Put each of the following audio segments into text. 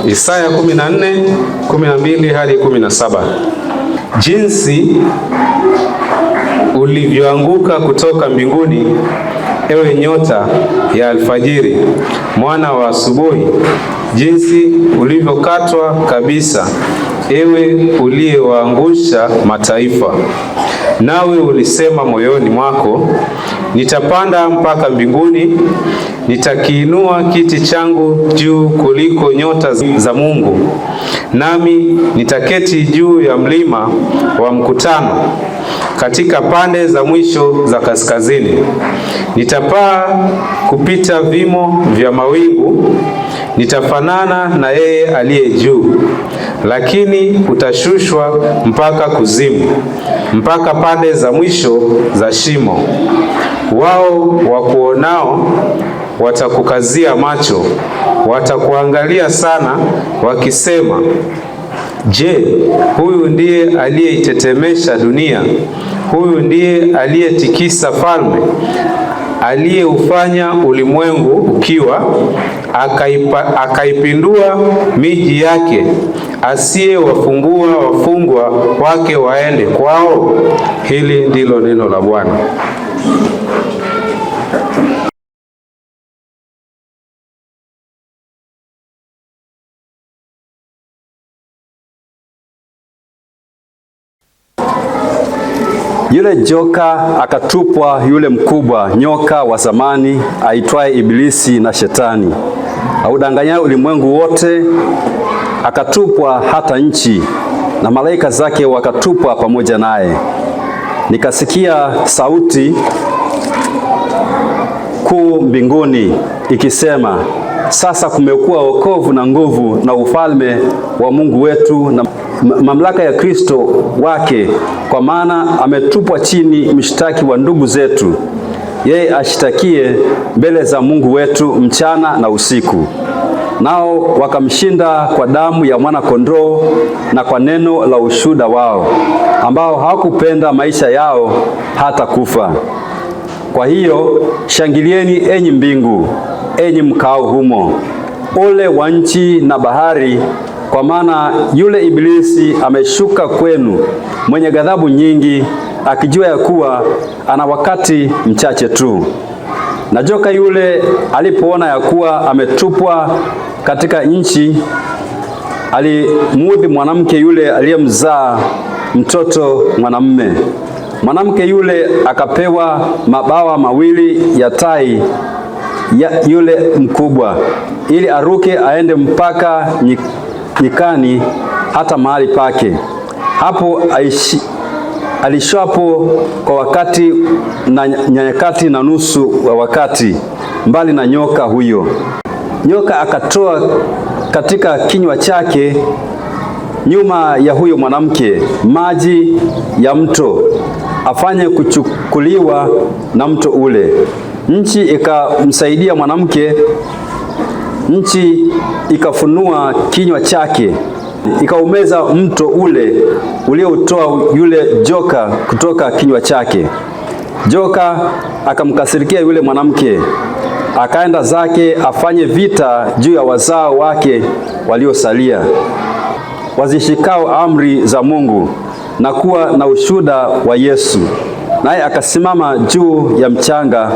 Isaya 14:12 hadi 17. Jinsi ulivyoanguka kutoka mbinguni, ewe nyota ya alfajiri, mwana wa asubuhi, jinsi ulivyokatwa kabisa, ewe uliyewaangusha mataifa. Nawe ulisema moyoni mwako, nitapanda mpaka mbinguni, nitakiinua kiti changu juu kuliko nyota za Mungu, nami nitaketi juu ya mlima wa mkutano, katika pande za mwisho za kaskazini. Nitapaa kupita vimo vya mawingu, nitafanana na yeye aliye juu, lakini utashushwa mpaka kuzimu, mpaka pande za mwisho za shimo. Wao wakuonao watakukazia macho, watakuangalia sana, wakisema, je, huyu ndiye aliyeitetemesha dunia? Huyu ndiye aliyetikisa falme, aliyeufanya ulimwengu ukiwa, akaipindua miji yake, asiyewafungua wafungwa wake waende kwao? Hili ndilo neno la Bwana. Yule joka akatupwa, yule mkubwa nyoka wa zamani aitwaye Ibilisi na Shetani, audanganya ulimwengu wote. Akatupwa hata nchi, na malaika zake wakatupwa pamoja naye. Nikasikia sauti kuu mbinguni ikisema, sasa kumekuwa wokovu na nguvu na ufalme wa Mungu wetu na mamlaka ya Kristo wake, kwa maana ametupwa chini mshtaki wa ndugu zetu, yeye ashitakie mbele za Mungu wetu mchana na usiku. Nao wakamshinda kwa damu ya mwana-kondoo na kwa neno la ushuhuda wao, ambao hawakupenda maisha yao hata kufa. Kwa hiyo shangilieni, enyi mbingu, enyi mkao humo, ole wa nchi na bahari, kwa maana yule Ibilisi ameshuka kwenu, mwenye ghadhabu nyingi, akijua ya kuwa ana wakati mchache tu. Na joka yule alipoona ya kuwa ametupwa katika nchi, alimuudhi mwanamke yule aliyemzaa mtoto mwanamume. Mwanamke yule akapewa mabawa mawili ya tai yule mkubwa, ili aruke aende mpaka nyikani, hata mahali pake. Hapo alishapo kwa wakati na nyakati na nusu wa wakati, mbali na nyoka huyo. Nyoka akatoa katika kinywa chake nyuma ya huyo mwanamke maji ya mto, afanye kuchukuliwa na mto ule. Nchi ikamsaidia mwanamke, nchi ikafunua kinywa chake, ikaumeza mto ule uliotoa yule joka kutoka kinywa chake. Joka akamkasirikia yule mwanamke, akaenda zake afanye vita juu ya wazao wake waliosalia, wazishikao amri za Mungu na kuwa na ushuhuda wa Yesu. Naye akasimama juu ya mchanga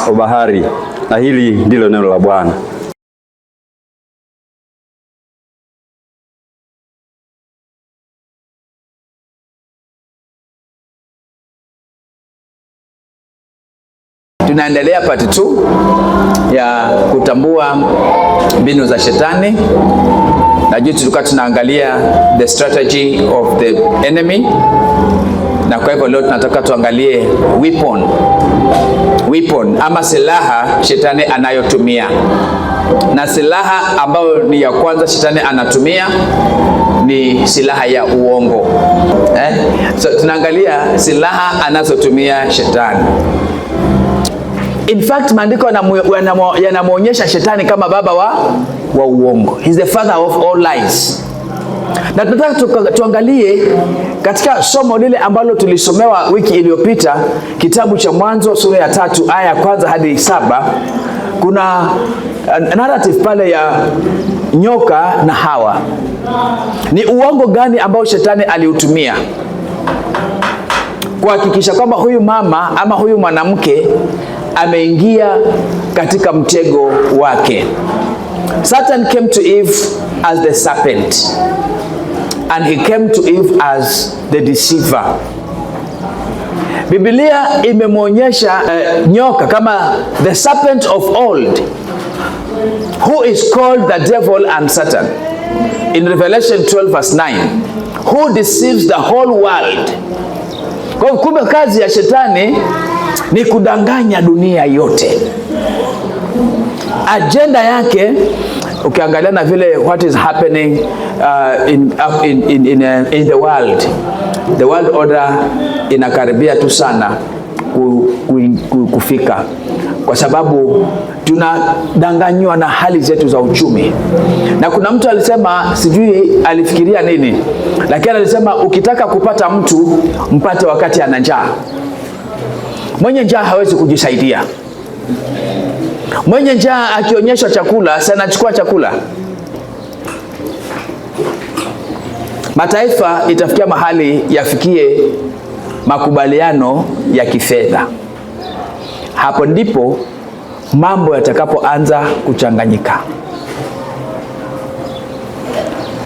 wa bahari. Na hili ndilo neno la Bwana. Tunaendelea part 2 ya kutambua mbinu za shetani. Na juu tulikuwa tunaangalia the strategy of the enemy, na kwa hivyo leo tunataka tuangalie weapon ama silaha shetani anayotumia. Na silaha ambayo ni ya kwanza shetani anatumia ni silaha ya uongo. So tunaangalia silaha anazotumia shetani. In fact, maandiko yanamuonyesha shetani kama baba wa uongo. He's the father of all lies. Na tunataka tuangalie katika somo lile ambalo tulisomewa wiki iliyopita, kitabu cha Mwanzo sura ya 3 aya ya 1 hadi 7. Kuna narrative pale ya nyoka na Hawa. Ni uongo gani ambao shetani aliutumia kuhakikisha kwamba huyu mama ama huyu mwanamke ameingia katika mtego wake? Satan came to Eve as the serpent, and he came to Eve as the deceiver. Biblia imemwonyesha nyoka kama the serpent of old, who is called the devil and Satan in Revelation 12 verse 9, who deceives the whole world. Kwa kumbe kazi ya shetani ni kudanganya dunia yote. Agenda yake, ukiangalia na vile what is happening in the world, the world order inakaribia tu sana kufika, kwa sababu tunadanganywa na hali zetu za uchumi. Na kuna mtu alisema, sijui alifikiria nini, lakini alisema ukitaka kupata mtu mpate wakati ana njaa. Mwenye njaa hawezi kujisaidia. Mwenye njaa akionyeshwa chakula, sana chukua chakula. Mataifa itafikia mahali yafikie makubaliano ya kifedha. Hapo ndipo mambo yatakapoanza kuchanganyika.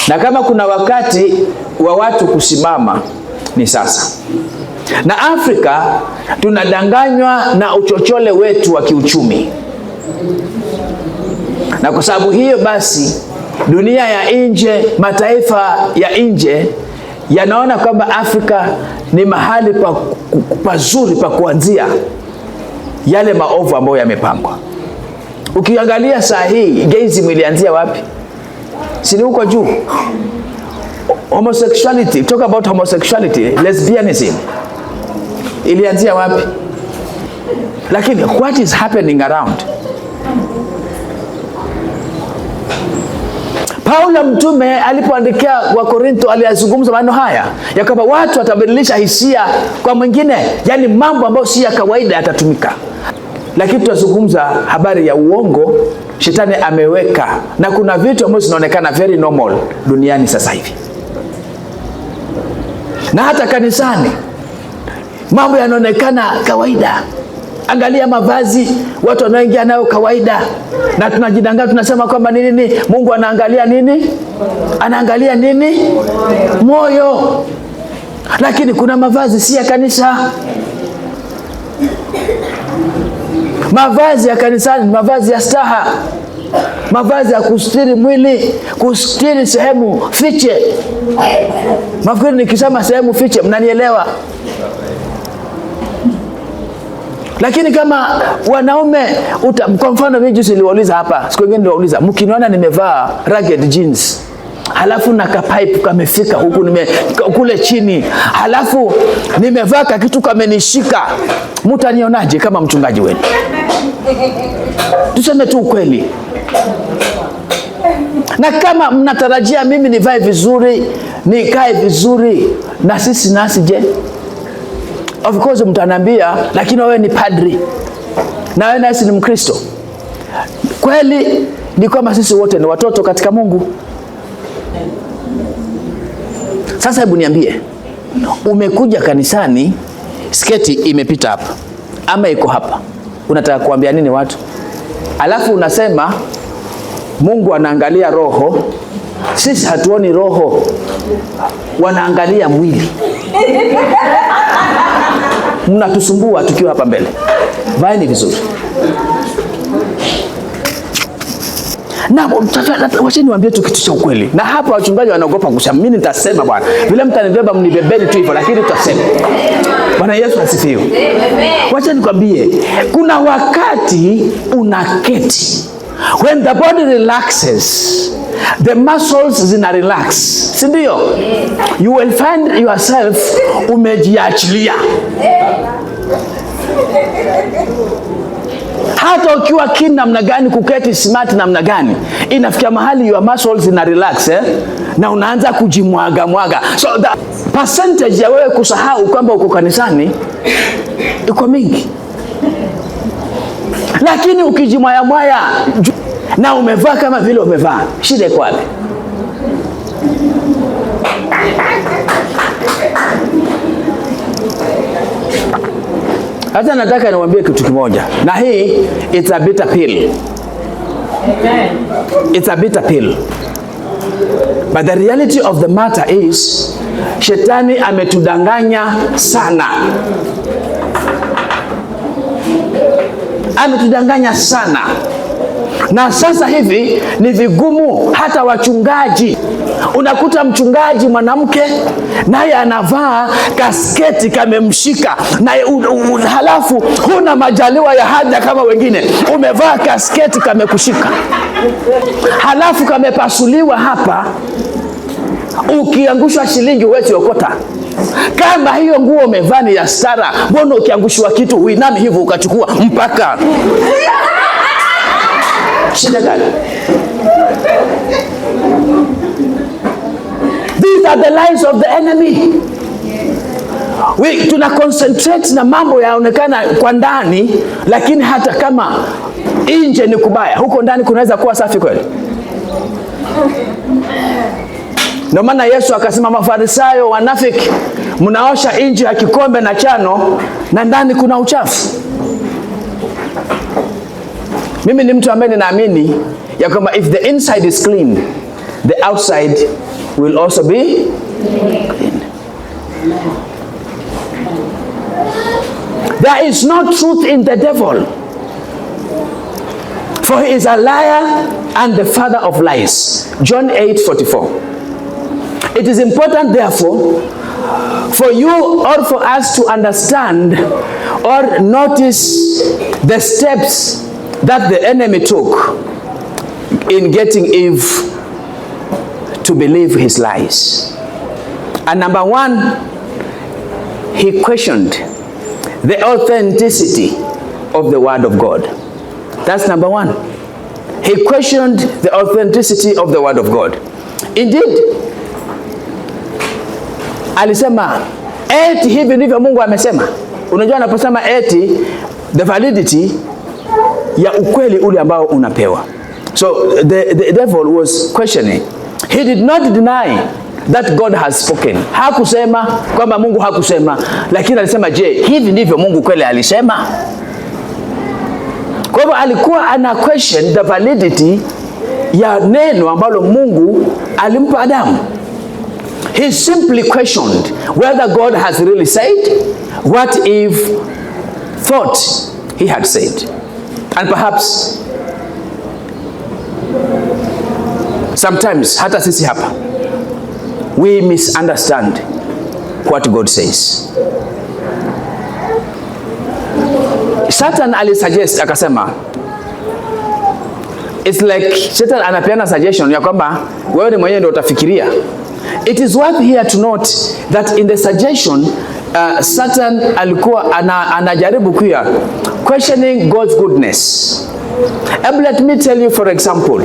Na kama kuna wakati wa watu kusimama, ni sasa. Na Afrika tunadanganywa na uchochole wetu wa kiuchumi. Na kwa sababu hiyo basi, dunia ya nje, mataifa ya nje yanaona kwamba Afrika ni mahali pazuri pa kuanzia yale maovu ambayo yamepangwa. Ukiangalia saa hii, gayism ilianzia wapi? Si ni huko juu? Homosexuality, talk about homosexuality, lesbianism, ilianzia wapi? Lakini what is happening around? Paulo mtume alipoandikia Wakorintho aliyazungumza maneno haya ya kwamba watu watabadilisha hisia kwa mwingine, yani mambo ambayo si ya kawaida yatatumika. Lakini tutazungumza habari ya uongo shetani ameweka, na kuna vitu ambavyo zinaonekana very normal duniani sasa hivi. Na hata kanisani mambo yanaonekana kawaida. Angalia mavazi watu wanaoingia nayo kawaida, na tunajidanganya tunasema kwamba nini? Mungu anaangalia nini? Anaangalia nini? Moyo. Lakini kuna mavazi si ya kanisa. Mavazi ya kanisani ni mavazi ya staha, mavazi ya kustiri mwili, kustiri sehemu fiche. Mafikiri nikisema sehemu fiche mnanielewa? Lakini kama wanaume, kwa mfano mimi juzi niliwauliza hapa, siku nyingine niliwauliza, mkiniona nimevaa ragged jeans, halafu na kapipe kamefika huku kule chini, halafu nimevaa kitu kamenishika, mtanionaje kama mchungaji wenu? Tuseme tu ukweli. Na kama mnatarajia mimi nivae vizuri, nikae vizuri, na sisi nasi je? Of course mtanambia, lakini wewe ni padri na wewe nasi ni Mkristo. Kweli ni kwamba sisi wote ni watoto katika Mungu. Sasa hebu niambie, umekuja kanisani, sketi imepita hapa ama iko hapa, unataka kuambia nini watu? Alafu unasema Mungu anaangalia roho. Sisi hatuoni roho, wanaangalia mwili. Mnatusumbua tukiwa hapa mbele. Vaeni vizuri. Na wacha niwaambie tu kitu cha ukweli. Na hapa wachungaji wanaogopa kusema. Mimi nitasema bwana. Vile mtanibeba mnibebeni tu hivyo, lakini tutasema. Bwana Yesu asifiwe. Wacha nikwambie, kuna wakati unaketi. When the body relaxes, the muscles zina relax. Si ndio? You will find yourself umejiachilia. Hata ukiwa keen namna gani, kuketi smart namna gani, inafikia mahali your muscles zina relax, na unaanza kujimwaga mwaga. So the percentage ya wewe kusahau kwamba uko kanisani iko mingi. Lakini ukijimwaya mwaya, na umevaa kama vile umevaa, shida iko wapi? Hata nataka niwaambie kitu kimoja, na hii it's a bitter pill. Amen. It's a bitter pill. But the reality of the matter is, shetani ametudanganya sana. Ametudanganya sana. Na sasa hivi ni vigumu hata wachungaji. Unakuta mchungaji mwanamke naye anavaa kasketi kamemshika, na halafu huna majaliwa ya haja kama wengine, umevaa kasketi kamekushika, halafu kamepasuliwa hapa, ukiangushwa shilingi huwezi okota. Kama hiyo nguo umevaa ni ya stara, mbona ukiangushwa kitu uinami hivyo ukachukua mpaka? Shida gani? These are the lies of the enemy. Tuna concentrate na mambo yaonekana kwa ndani, lakini hata kama nje ni kubaya, huko ndani kunaweza kuwa safi kweli. Ndio maana Yesu akasema, Mafarisayo wanafiki, mnaosha nje ya kikombe na chano, na ndani kuna uchafu. Mimi ni mtu ambaye ninaamini ya kwamba if the inside is clean, the outside will also be clean. There is no truth in the devil, for he is a liar and the father of lies. John 8:44. It is important, therefore, for you or for us to understand or notice the steps that the enemy took in getting Eve to believe his lies. And number one, he questioned the authenticity of the word of God. That's number one. He questioned the authenticity of the word of God. Indeed, alisema eti hivi ndivyo Mungu amesema. Unajua anaposema eti, the validity ya ukweli ule ambao unapewa. So the devil was questioning. He did not deny that God has spoken. Hakusema kwamba Mungu hakusema, lakini alisema, je, hivi ndivyo Mungu kweli alisema? Kwa hivyo alikuwa ana question the validity ya neno ambalo Mungu alimpa Adamu. He simply questioned whether God has really said what Eve thought he had said. And perhaps sometimes hata sisi hapa we misunderstand what God says. Satan alisuggest akasema, it's like Satan anapeana suggestion ya kwamba wewe ni mwenyewe ndio utafikiria. It is worth here to note that in the suggestion Satan alikuwa anajaribu kuya questioning God's goodness. Let me tell you for example,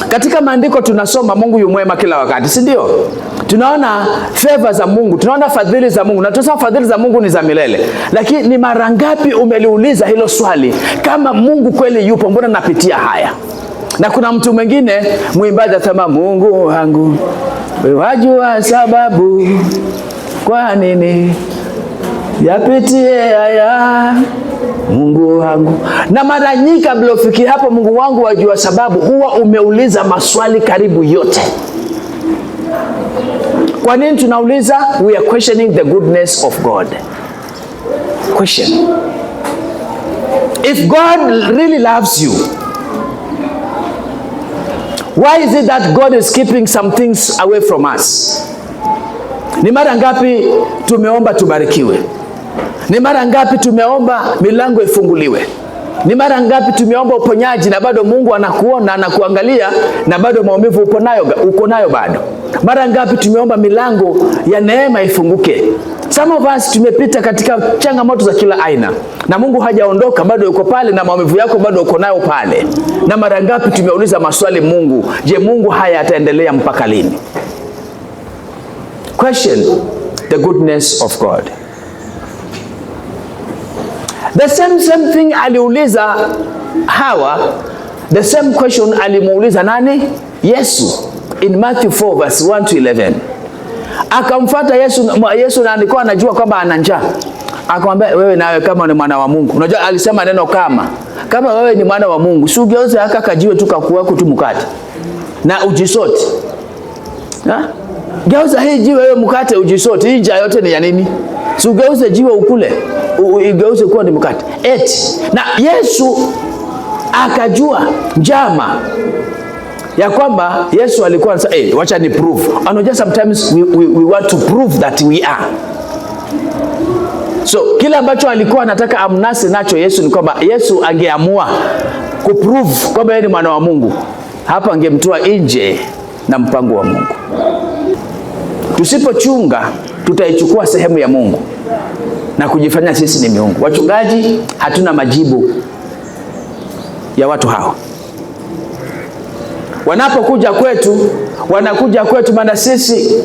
katika maandiko tunasoma Mungu yu mwema kila wakati, si ndio? Tunaona favor za Mungu, tunaona fadhili za Mungu, na tunasema fadhili za Mungu ni za milele. Lakini ni mara ngapi umeliuliza hilo swali, kama Mungu kweli yupo, mbona napitia haya? Na kuna mtu mwingine mwimbaji atasema, Mungu wangu wewe wajua sababu kwa nini yapitie haya, Mungu wangu. Na mara nyingi kabla ufikie hapo Mungu wangu wajua sababu, huwa umeuliza maswali karibu yote. Kwa nini tunauliza? We are questioning the goodness of God. Question. If God really loves you, why is it that God is keeping some things away from us? Ni mara ngapi tumeomba tubarikiwe? Ni mara ngapi tumeomba milango ifunguliwe? Ni mara ngapi tumeomba uponyaji na bado Mungu anakuona, anakuangalia, na bado maumivu uko nayo bado? Mara ngapi tumeomba milango ya neema ifunguke? Some of us tumepita katika changamoto za kila aina, na Mungu hajaondoka, bado yuko pale, na maumivu yako bado uko nayo pale. Na mara ngapi tumeuliza maswali Mungu, je, Mungu haya ataendelea mpaka lini? Question the goodness of God. The same thing aliuliza Hawa The same question alimuuliza nani? Yesu. In Matthew 4 verse 1 to 11. Akamfuata Yesu na alikuwa anajua kwamba ana njaa. Akamwambia, wewe nawe kama ni mwana wa Mungu. Unajua alisema neno kama wewe ni mwana wa Mungu, si ugeuze haka kajiwe tu kakuweko tu mkate na ujisote. Geuza hii jiwe wewe mkate ujisote. Hii njaa yote ni ya nini? Si ugeuze jiwe ukule, ugeuze kuwa ni mkate. Eti. Na Yesu akajua njama ya kwamba Yesu alikuwa anasema, wacha ni prove. Unajua sometimes we want to prove that we are. So kila ambacho alikuwa anataka amnase nacho Yesu ni kwamba Yesu angeamua kuprove kwamba yeye ni mwana wa Mungu, hapa angemtoa nje na mpango wa Mungu. Tusipochunga tutaichukua sehemu ya Mungu na kujifanya sisi ni miungu. Wachungaji hatuna majibu ya watu hao. Wanapokuja kwetu, wanakuja kwetu maana sisi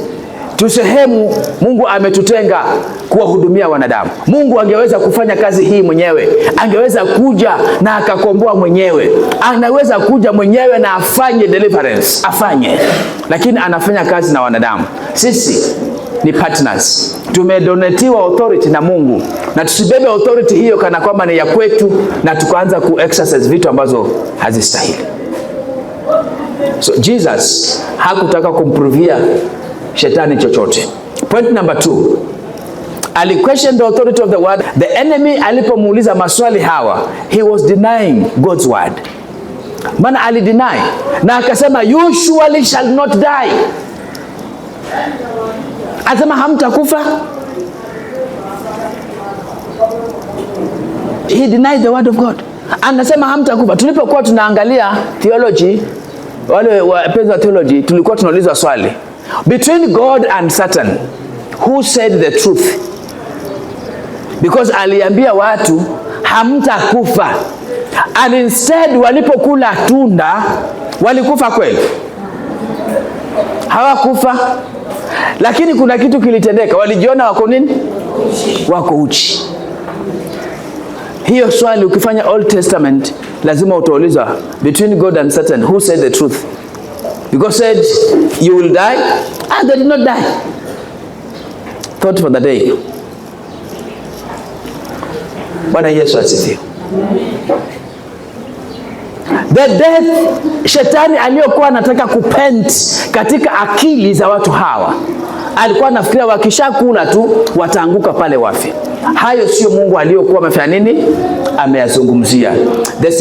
tusehemu Mungu ametutenga kuwahudumia wanadamu. Mungu angeweza kufanya kazi hii mwenyewe. Angeweza kuja na akakomboa mwenyewe. Anaweza kuja mwenyewe na afanye deliverance, afanye. Lakini anafanya kazi na wanadamu. Sisi ni partners. Tumedonetiwa authority na Mungu. Na tusibebe authority hiyo kana kwamba ni ya kwetu na tukaanza ku-exercise vitu ambazo hazistahili. So Jesus hakutaka kumprovia shetani chochote. Point number 2. Ali question the authority of the word. The enemy alipomuuliza maswali hawa, he was denying God's word. Maana alideny na akasema, you surely shall not die. Asema hamtakufa. He denied the word of God. Anasema hamtakufa. Tulipokuwa tunaangalia theology, wale wapenzi wa theology, tulikuwa tunaulizwa swali, between God and Satan, who said the truth? Because aliambia watu hamtakufa, and instead walipokula tunda walikufa kweli? Hawakufa. Lakini kuna kitu kilitendeka, walijiona wako nini? Wako uchi. Hiyo swali ukifanya Old Testament lazima utaulizwa, between God and Satan, who said the truth? Because said you will die, and they did not die. Thought for the day. Bwana Yesu asifiwe. The death shetani aliyokuwa anataka kupent katika akili za watu hawa, alikuwa anafikiria wakishakula tu wataanguka pale wafi. Hayo sio Mungu aliyokuwa amefanya nini? Ameyazungumzia. The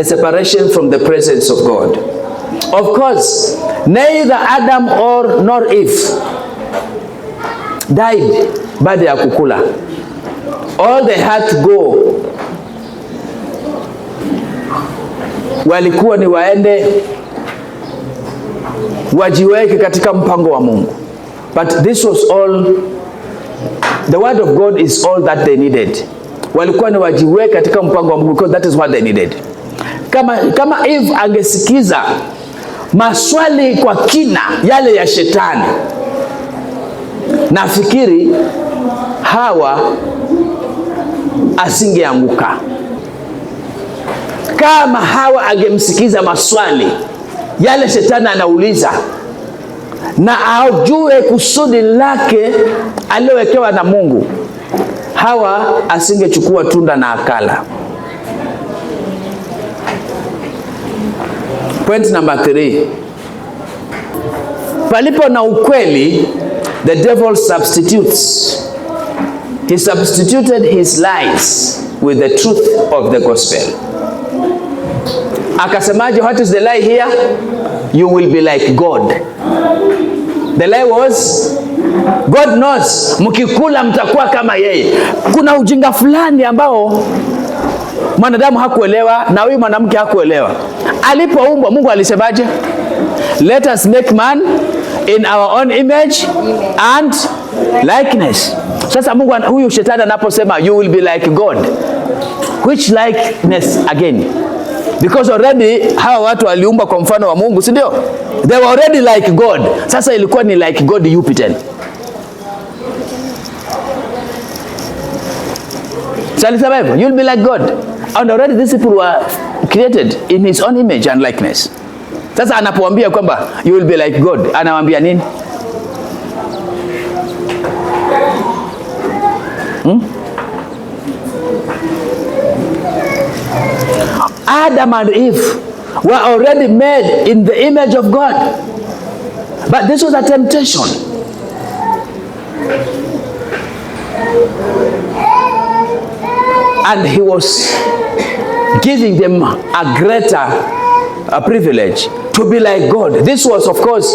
separation from the presence of God. Of course, neither Adam nor Eve died baada ya kukula. All they had to go, walikuwa ni waende wajiweke katika mpango wa Mungu. But this was all, the word of God is all that they needed. Walikuwa ni wajiweke katika mpango wa Mungu because that is what they needed. Kama Eve angesikiza maswali kwa kina yale ya shetani, nafikiri Hawa asingeanguka. Kama Hawa angemsikiza maswali yale shetani anauliza na ajue kusudi lake aliyowekewa na Mungu, Hawa asingechukua tunda na akala. Point number 3. Palipo na ukweli, the devil substitutes. He substituted his lies with the truth of the gospel. Akasemaje, what is the lie here? You will be like God. The lie was, God knows mkikula mtakuwa kama yeye. Kuna ujinga fulani ambao mwanadamu hakuelewa na huyu mwanamke hakuelewa. Alipoumbwa Mungu alisemaje? Let us make man in our own image and likeness. Sasa Mungu, huyu shetani anaposema you will be like God, which likeness again? Because already hawa watu waliumbwa kwa mfano wa Mungu, si ndio? They were already like God. Sasa ilikuwa ni like God yupi tena? So alisema hivyo, you'll be like God. And already these people were created in his own image and likeness. Sasa anapoambia kwamba you will be like God, anawaambia nini? Adam and Eve were already made in the image of God. But this was a temptation. And he was giving them a greater privilege to be like God. This was, of course,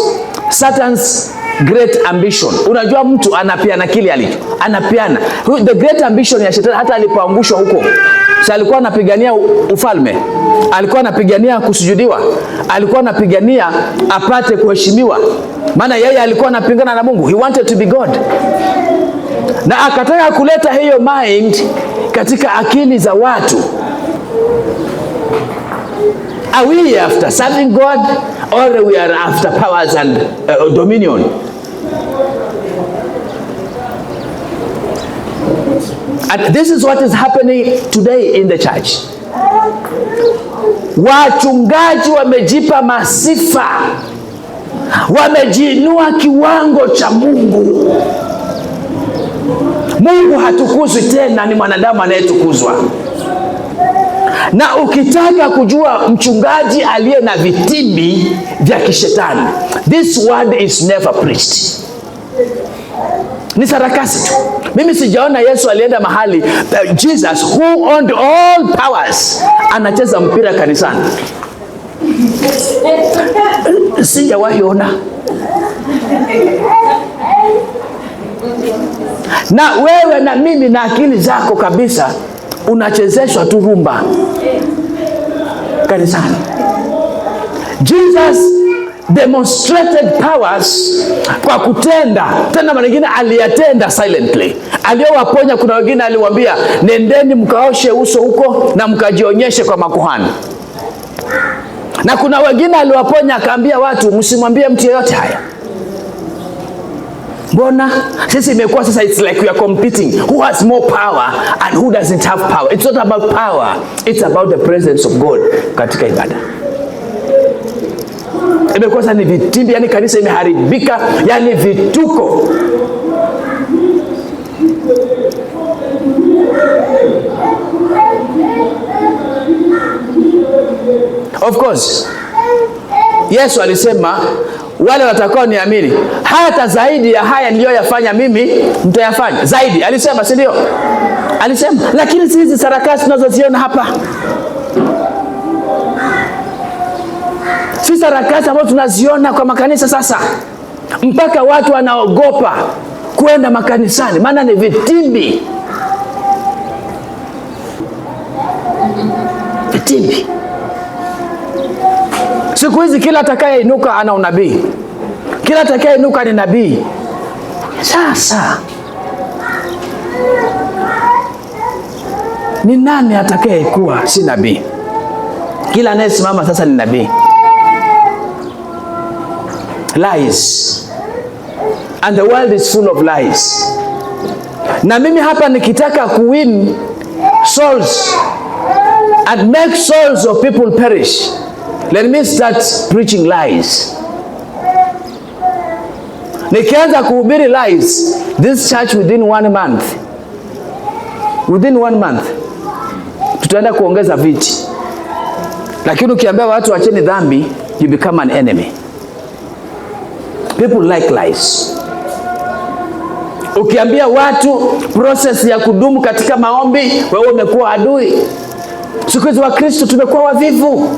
Satan's great ambition. Unajua mtu anapiana kile alicho. Anapiana. The great ambition ya shetani hata alipoangushwa huko. Si alikuwa anapigania ufalme. Alikuwa anapigania kusujudiwa. Alikuwa anapigania apate kuheshimiwa. Maana yeye alikuwa anapingana na Mungu. He wanted to be God. Na akataka kuleta hiyo mind katika akili za watu. Are we after serving God, or we are after powers and dominion? And this is what is happening today in the church. Wachungaji wamejipa masifa, wamejiinua kiwango cha Mungu. Mungu hatukuzwi tena, ni mwanadamu anayetukuzwa. Na ukitaka kujua mchungaji aliye na vitimbi vya kishetani, this word is never preached. Ni sarakasi tu. Mimi sijaona Yesu alienda mahali Jesus who owned all powers anacheza mpira kanisani. Sijawahi ona. Na wewe na mimi na akili zako kabisa unachezeshwa tu rumba kanisani. Jesus demonstrated powers kwa kutenda. Tena mara nyingine aliyatenda silently. Aliyowaponya, kuna wengine aliwaambia nendeni mkaoshe uso huko na mkajionyeshe kwa makuhani. Na kuna wengine aliwaponya akaambia watu msimwambie mtu yeyote haya. Mbona sisi imekuwa sasa it's like we are competing who has more power and who doesn't have power. It's not about power, it's about the presence of God katika ibada. Imekuwa sasa ni vitimbi, yani kanisa imeharibika, yani vituko. Of course, Yesu alisema wale watakao niamini hata zaidi ya haya niliyoyafanya mimi mtayafanya zaidi. Alisema, si ndio? Alisema, lakini si hizi sarakasi tunazoziona hapa. Si sarakasi ambazo tunaziona kwa makanisa sasa. Mpaka watu wanaogopa kwenda makanisani maana ni vitimbi. Vitimbi. Siku hizi kila atakayeinuka ana unabii. Kila atakayeinuka ni nabii. Sasa ni nani atakayekuwa si nabii? Kila anayesimama sasa ni nabii. Lies. And the world is full of lies. Na mimi hapa nikitaka kuwin souls and make souls of people perish, let me start preaching lies. Nikianza kuhubiri lies, this church within 1 month tutaenda kuongeza viti. Lakini ukiambia watu acheni dhambi, you become an enemy. People like lies. Ukiambia watu process ya kudumu katika maombi, wewe umekuwa adui. Siku hizi wa Kristo tumekuwa wavivu.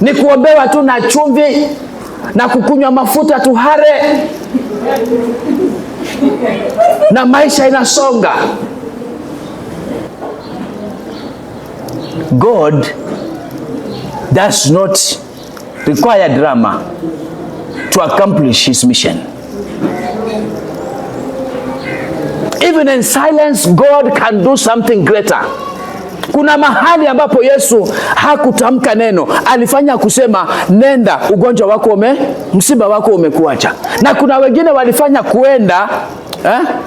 Ni kuombewa tu na chumvi na kukunywa mafuta tuhare na maisha inasonga. God does not require drama to accomplish his mission. Even in silence, God can do something greater. Kuna mahali ambapo Yesu hakutamka neno, alifanya kusema nenda, ugonjwa wako msiba wako umekuacha. Na kuna wengine walifanya kuenda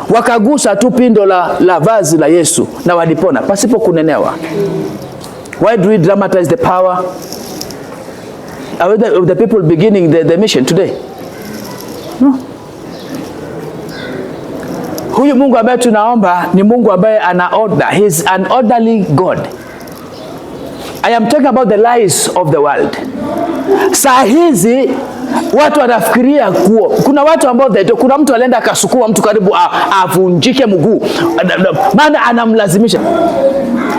wakagusa tu pindo la vazi la Yesu na walipona pasipo kunenewa. Why do we dramatize the power? Are the people beginning the mission today? No. Huyu Mungu ambaye tunaomba ni Mungu ambaye ana order. He is an orderly God. I am talking about the lies of the world. Saa hizi watu wanafikiria kuwa kuna watu ambao kuna mtu alienda akasukua mtu karibu avunjike mguu, maana anamlazimisha.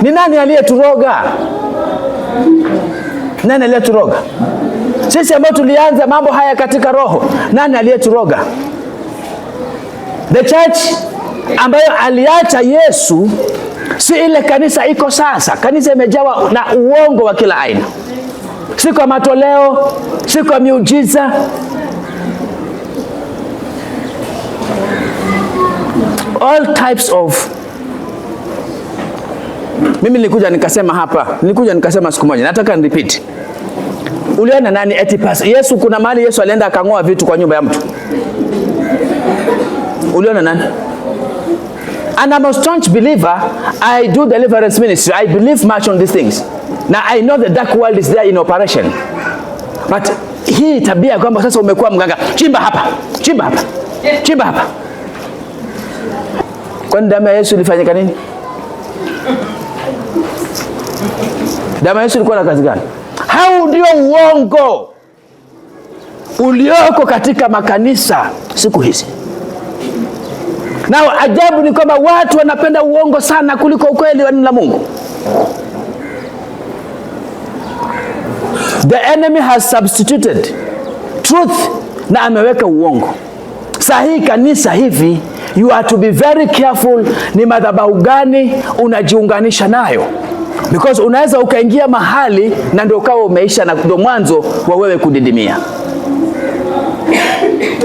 Ni nani aliyeturoga? Nani aliyeturoga? Sisi ambao tulianza mambo haya katika roho, nani aliyeturoga? The church ambayo aliacha Yesu si ile kanisa iko sasa. Kanisa imejawa na uongo wa kila aina. Si kwa matoleo, si kwa miujiza. All types of. Mimi nilikuja nikasema siku moja, nataka nirepeat. Uliona nani eti pasa? Yesu, kuna mahali Yesu alienda akang'oa vitu kwa nyumba ya mtu. Uliona nani? And I'm a staunch believer. I do deliverance ministry. I believe much on these things. Now I know the dark world is there in operation. But hii tabia kwamba sasa umekuwa mganga, chimba hapa, chimba hapa, chimba hapa. Kwani damu ya Yesu ilifanyika nini? Damu ya Yesu ilikuwa na kazi gani? Hao ndio uongo ulioko katika makanisa siku hizi. Na ajabu ni kwamba watu wanapenda uongo sana kuliko ukweli wa neno la Mungu. The enemy has substituted truth na ameweka uongo. Sahi kanisa hivi, you are to be very careful ni madhabahu gani unajiunganisha nayo. Because unaweza ukaingia mahali na ndio ukawa umeisha na ndio mwanzo wa wewe kudidimia.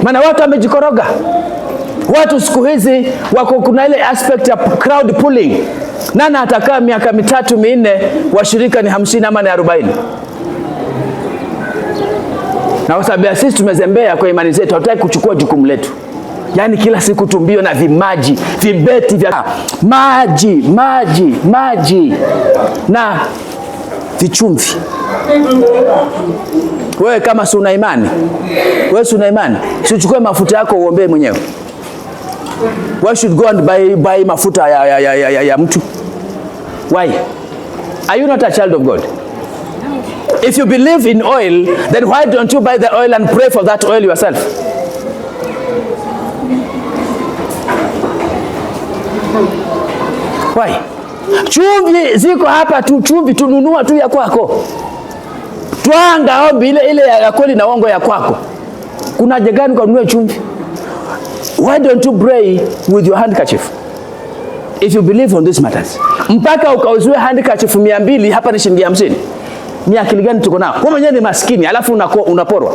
Maana watu wamejikoroga. Watu siku hizi wako kuna ile aspect ya crowd pulling. Nani atakaa miaka 3-4 washirika ni 50 ama ni 40? Na kwa sababu sisi tumezembea kwa imani zetu, hatutaki kuchukua jukumu letu. Yaani kila siku tumbio na vimaji, vibeti vya maji na vichumvi. Wewe kama si una imani, si uchukue mafuta yako uombee mwenyewe. Why should go and buy mafuta ya mtu? Why? Are you not a child of God? If you believe in oil, then why don't you buy the oil and pray for that oil yourself? Why? Chumvi ziko hapa tu, chumvi tununua tu ya kwako. Twanga ombi ile ya kweli na uongo ya kwako. Kuna haja gani kununua chumvi? Why don't you pray with your handkerchief? If you believe on these matters. Mpaka ukauziwe handkerchief 200, hapa ni shilingi 50. Ni akili gani tuko nao? Wewe mwenyewe ni maskini, alafu unaporwa.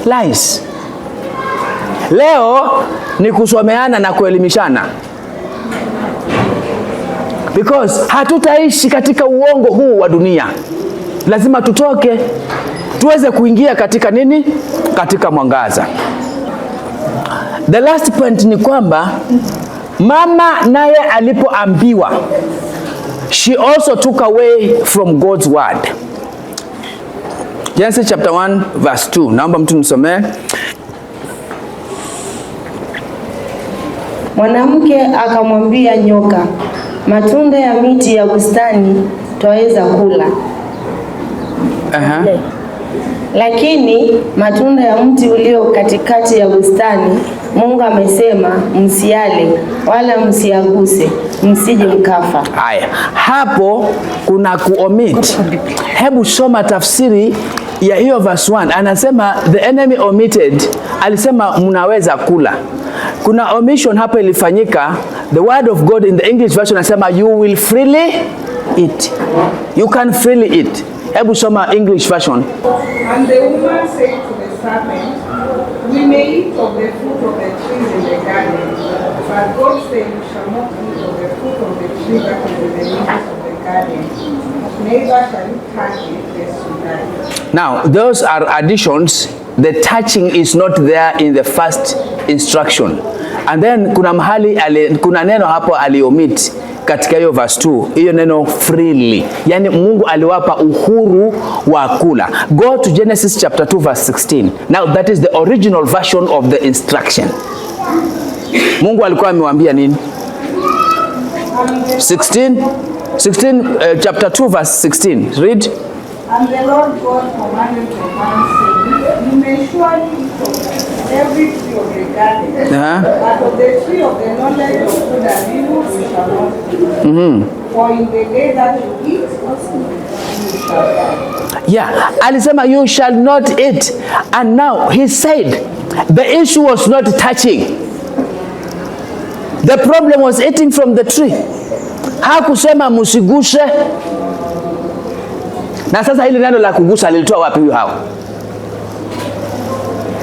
Lies. Leo ni kusomeana na kuelimishana. Because hatutaishi katika uongo huu wa dunia. Lazima tutoke tuweze kuingia katika nini? Katika mwangaza. The last point ni kwamba mama naye alipoambiwa, she also took away from God's word. Genesis chapter 1 verse 2. Naomba mtu nisomee. Mwanamke akamwambia nyoka, matunda ya miti ya bustani twaweza kula. Lakini matunda ya mti ulio katikati ya bustani Mungu amesema msiale wala msiaguse msije mkafa. Haya, hapo kuna kuomit. Hebu soma tafsiri ya hiyo verse 1. Anasema the enemy omitted, alisema mnaweza kula. Kuna omission hapa ilifanyika. The word of God in the English version anasema you will freely eat. You can freely eat. Hebu soma English version. And the woman said to the serpent, we may eat of the fruit of the trees in the garden, but God said you shall not eat of the fruit of the tree that is in the midst of the garden, neither shall you touch it lest you die. Now, those are additions the touching is not there in the first instruction. And then kuna mahali kuna neno hapo aliomit katika hiyo verse 2, hiyo neno freely. Yani Mungu aliwapa uhuru wa kula. Go to Genesis chapter 2 verse 16. Now that is the original version of the instruction. Mungu alikuwa amewaambia nini? 16 chapter 2 verse 16. Read. And the Lord God commanded the man, saying, You may surely eat of every tree of the garden, but of the tree of the knowledge of good and evil you shall not eat. For in the day that you eat, you shall die. Yeah, alisema you shall not eat. And now he said, the issue was not touching. The problem was eating from the tree. Hakusema musiguse. Na sasa hili neno la kugusa alitoa wapi huyo hao?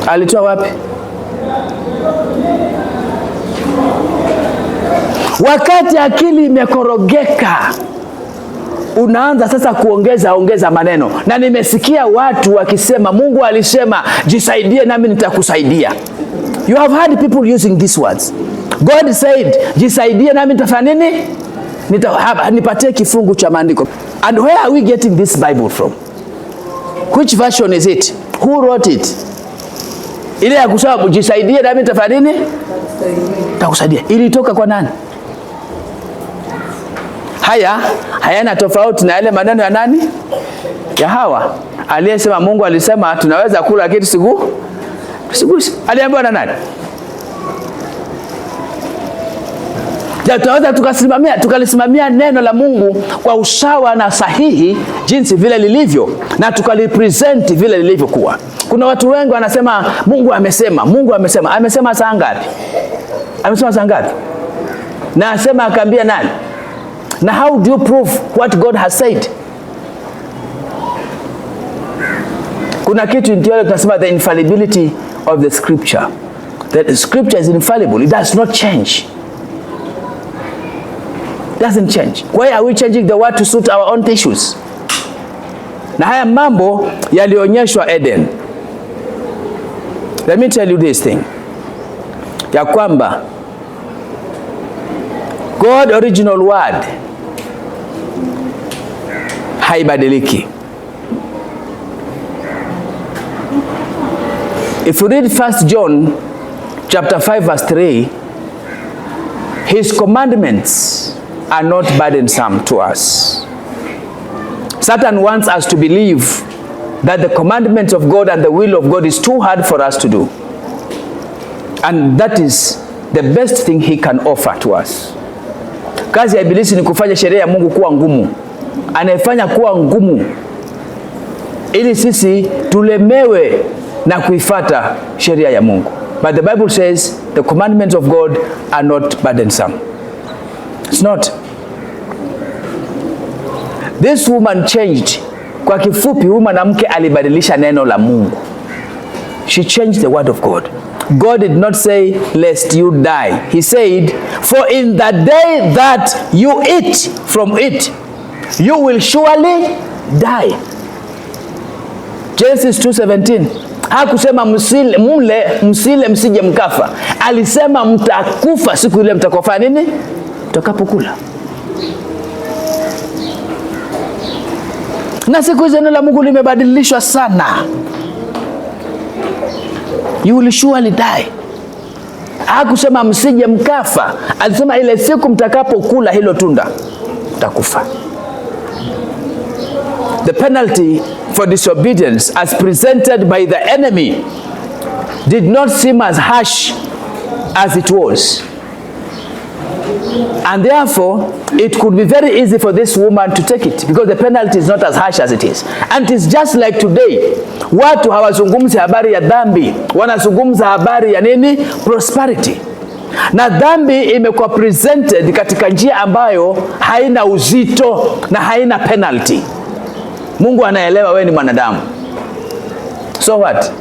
Alitoa wapi? Wakati akili imekorogeka, unaanza sasa kuongeza maneno. Na nimesikia watu wakisema, Mungu alisema jisaidie nami nitakusaidia. You have heard people using these words. God said jisaidie nami nitafanya nini? Nipatie kifungu cha maandiko. And where are we getting this Bible from? Which version is it? Who wrote it? Ile ya kusema jisaidie nami nitafanya nini? Nitakusaidia. Ilitoka kwa nani? Hayana tofauti na yale maneno ya nani? Ya Hawa. Aliyesema Mungu alisema tunaweza kula kitu sigusi. Aliambiwa na nani? Tunaweza tukalisimamia neno la Mungu kwa usawa na sahihi jinsi vile lilivyo, na tukalipresent vile lilivyokuwa. Kuna watu wengi wanasema Mungu amesema. Amesema saa ngapi? Amesema saa ngapi? Na asema akaambia nani? Na how do you prove what God has said? Kuna kitu ndio tunasema the infallibility of the scripture. That the scripture is infallible. It does not change. Doesn't change. Why are we changing the word to suit our own issues? Na haya mambo yalionyeshwa Eden. Let me tell you this thing. Ya kwamba God original word haibadiliki. If you read 1 John chapter 5 verse 3, his commandments are not burdensome to us. Satan wants us to believe that the commandments of God and the will of God is too hard for us to do. And that is the best thing he can offer to us. Kazi ya ibilisi ni kufanya sheria ya Mungu kuwa ngumu. Anaifanya kuwa ngumu ili sisi tulemewe na kuifata sheria ya Mungu. But the Bible says the commandments of God are not burdensome. It's not. This woman changed. Kwa kifupi, huyu mwanamke alibadilisha neno la Mungu. She changed the word of God. God did not say, lest you die. He said, for in the day that you eat from it, you will surely die. Genesis 2:17. Hakusema msile msije mkafa. Alisema mtakufa siku ile mtakofa nini? Mtakapokula. Na siku hizo neno la Mungu limebadilishwa sana. You will surely die. Hakusema msije mkafa. Alisema ile siku mtakapokula hilo tunda mtakufa. The penalty for disobedience as presented by the enemy did not seem as harsh as it was. And therefore, it could be very easy for this woman to take it because the penalty is not as harsh as it is. And it is just like today. Watu hawazungumzi habari ya dhambi, wanazungumza habari ya nini? Prosperity. Na dhambi imekuwa presented katika njia ambayo haina uzito na haina penalty. Mungu anaelewa wewe ni mwanadamu. So what?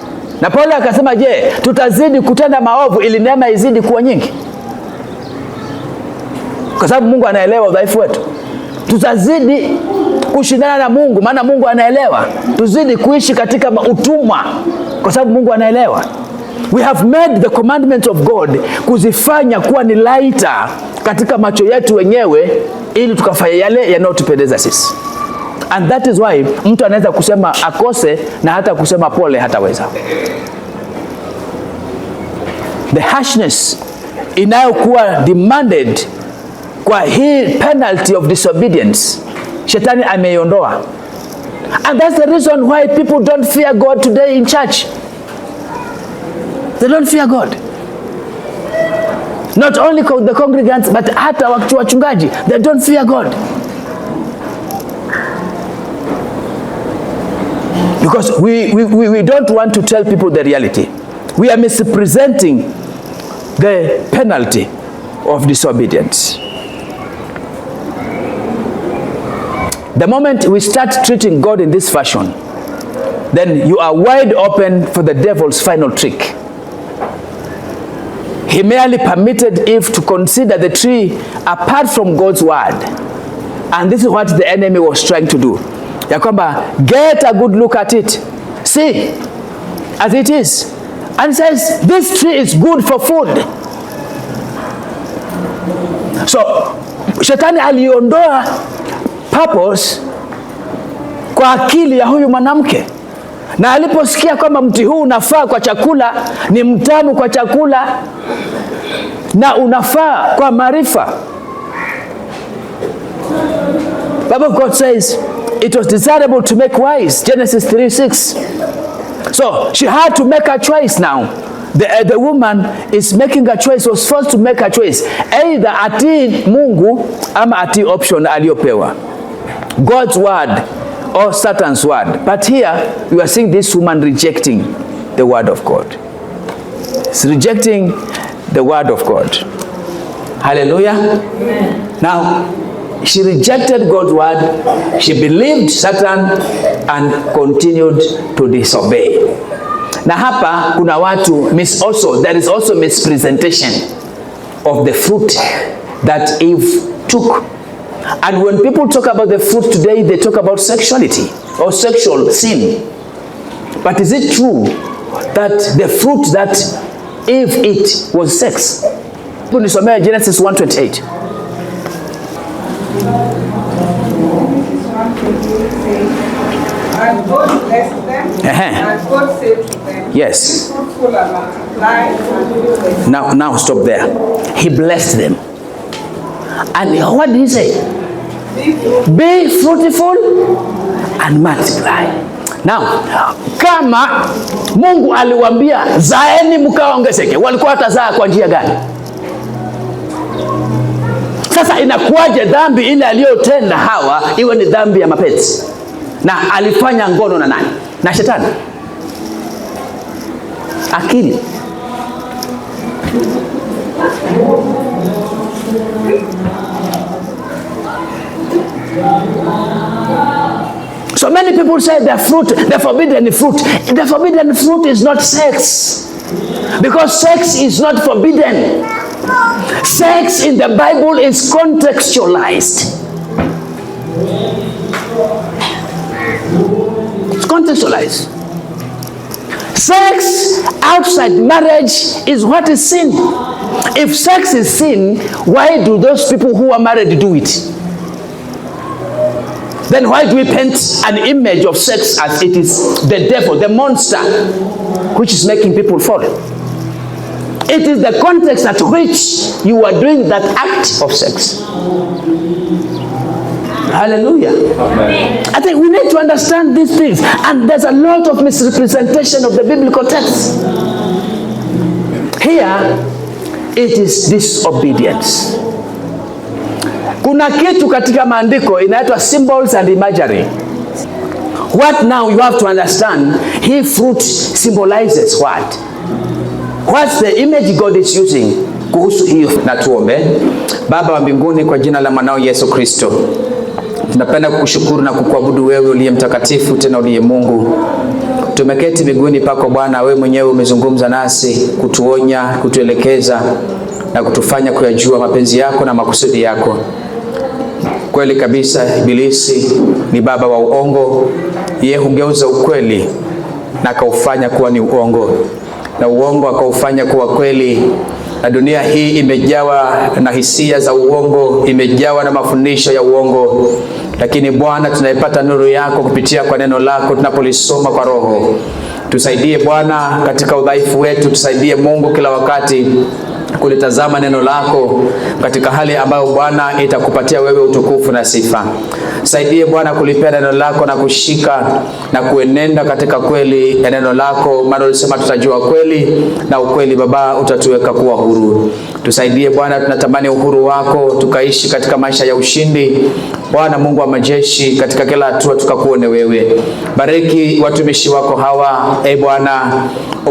Na Paulo akasema, je, tutazidi kutenda maovu ili neema izidi kuwa nyingi? Kwa sababu Mungu anaelewa udhaifu wetu. Tutazidi kushindana na Mungu, maana Mungu anaelewa. Tuzidi kuishi katika utumwa kwa sababu Mungu anaelewa. We have made the commandments of God kuzifanya kuwa ni lighter katika macho yetu wenyewe ili tukafanya yale yanayotupendeza sisi. And that is why mtu anaweza kusema akose na hata kusema pole hataweza. The harshness inayokuwa demanded kwa hii penalty of disobedience, Shetani ameiondoa. And that's the reason why people don't fear God today in church. They don't fear God. Not only the congregants, but hata wachungaji, they don't fear God. Because we don't want to tell people the reality. We are misrepresenting the penalty of disobedience. The moment we start treating God in this fashion, then you are wide open for the devil's final trick. He merely permitted Eve to consider the tree apart from God's word. And this is what the enemy was trying to do. Ya kwamba, get a good look at it. See, as it is. And says, this tree is good for food. So, Shetani aliondoa purpose kwa akili ya huyu mwanamke. Na aliposikia kwamba mti huu unafaa kwa chakula, ni mtamu kwa chakula, na unafaa kwa maarifa. Bible of God says, it was desirable to make wise. Genesis 3:6. So, she had to make a choice now. The woman is making a choice, was forced to make a choice. Either atii Mungu ama atii option aliyopewa. God's word or Satan's word. But here, you are seeing this woman rejecting the word of God. It's rejecting the word of God. Hallelujah. Amen. Now, she rejected God's word, she believed Satan and continued to disobey. Na hapa kuna watu there is also mispresentation of the fruit that Eve took. And when people talk about the fruit today, they talk about sexuality or sexual sin. But is it true that the fruit that Eve ate was sex? Nisomea Genesis 1:28. And God blessed them, and God said to them, yes. be fruitful and multiply and fill the earth. Now stop there. He blessed them. And what did he say? Be fruitful and multiply. Now, kama Mungu aliwaambia zaeni mkaongezeke, walikuwa watazaa kwa njia gani? Sasa inakuwaje dhambi ile aliyotenda Hawa iwe ni dhambi ya mapenzi? Na alifanya ngono na nani? Na Shetani. Akili. So many people say the forbidden fruit is not sex. Because sex is not forbidden. Sex in the Bible is contextualized. It's contextualized. Sex outside marriage is what is sin. If sex is sin, why do those people who are married do it? Then why do we paint an image of sex as it is the devil, the monster, which is making people fall? It is the context at which you are doing that act of sex. Hallelujah. Amen. I think we need to understand these things. And there's a lot of misrepresentation of the biblical text. Here, it is disobedience. Kuna kitu katika maandiko inaitwa symbols and imagery. What now you have to understand, hii fruit symbolizes what? What's the image God is using kuhusu hiyo? Na tuombe. Baba wa mbinguni, kwa jina la mwanao Yesu Kristo, tunapenda kukushukuru na kukuabudu wewe uliye mtakatifu, tena uliye Mungu. Tumeketi miguuni pako Bwana, wewe mwenyewe umezungumza nasi, kutuonya, kutuelekeza na kutufanya kuyajua mapenzi yako na makusudi yako. Kweli kabisa, Ibilisi ni baba wa uongo. Yeye hugeuza ukweli na akaufanya kuwa ni uongo, na uongo akaufanya kuwa kweli. Na dunia hii imejawa na hisia za uongo, imejawa na mafundisho ya uongo. Lakini Bwana, tunaipata nuru yako kupitia kwa neno lako tunapolisoma kwa Roho. Tusaidie Bwana katika udhaifu wetu, tusaidie Mungu kila wakati kulitazama neno lako katika hali ambayo Bwana itakupatia wewe utukufu na sifa. Saidie Bwana kulipenda neno lako na kushika na kuenenda katika kweli ya neno lako, maana ulisema tutajua kweli na ukweli Baba utatuweka kuwa huru. Tusaidie Bwana, tunatamani uhuru wako, tukaishi katika maisha ya ushindi. Bwana Mungu wa majeshi, katika kila hatua tukakuone wewe. Bariki watumishi wako hawa, Bwana,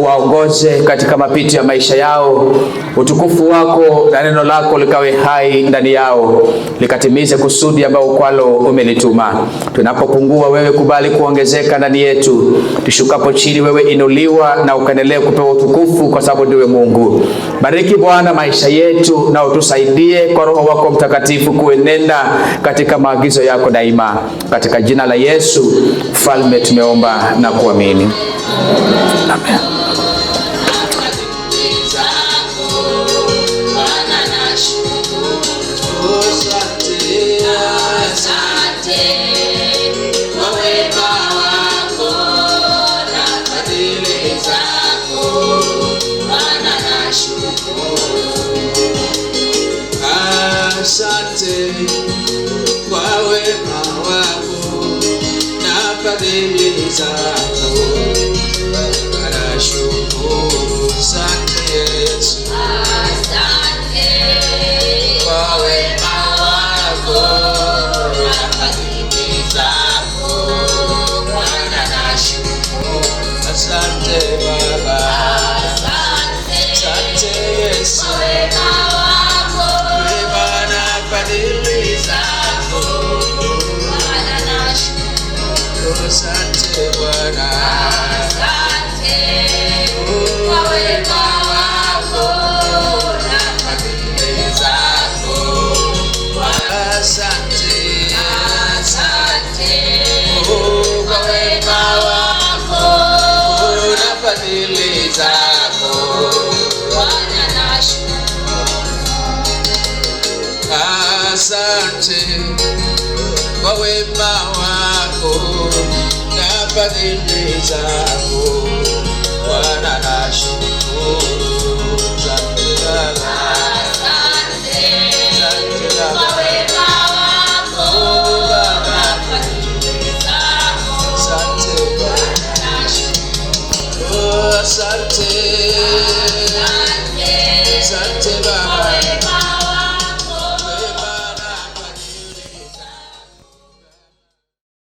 waongoze katika mapito ya maisha yao. Utukufu wako na neno lako likawe hai ndani yao, likatimize kusudi ambao kwalo umelituma. Tunapopungua wewe kubali kuongezeka ndani yetu, tushukapo chini wewe inuliwa na ukaendelee kupewa utukufu, kwa sababu ndiwe Mungu. Bariki Bwana maisha yetu na utusaidie kwa Roho wako Mtakatifu kuenenda katika maagizo yako daima. Katika jina la Yesu Mfalme tumeomba na kuamini. Amen. Asante kwa wema wako na fadhili zako, nashukuru. Asante Yesu, asante kwa wema wako na fadhili zako, nashukuru. Asante Baba, asante Yesu, asante Bwana, asante kwa wema wako na fadhili zako. Asante, asante kwa wema wako na fadhili zako. Bwana nashukuru. Asante kwa wema wako na fadhili zako.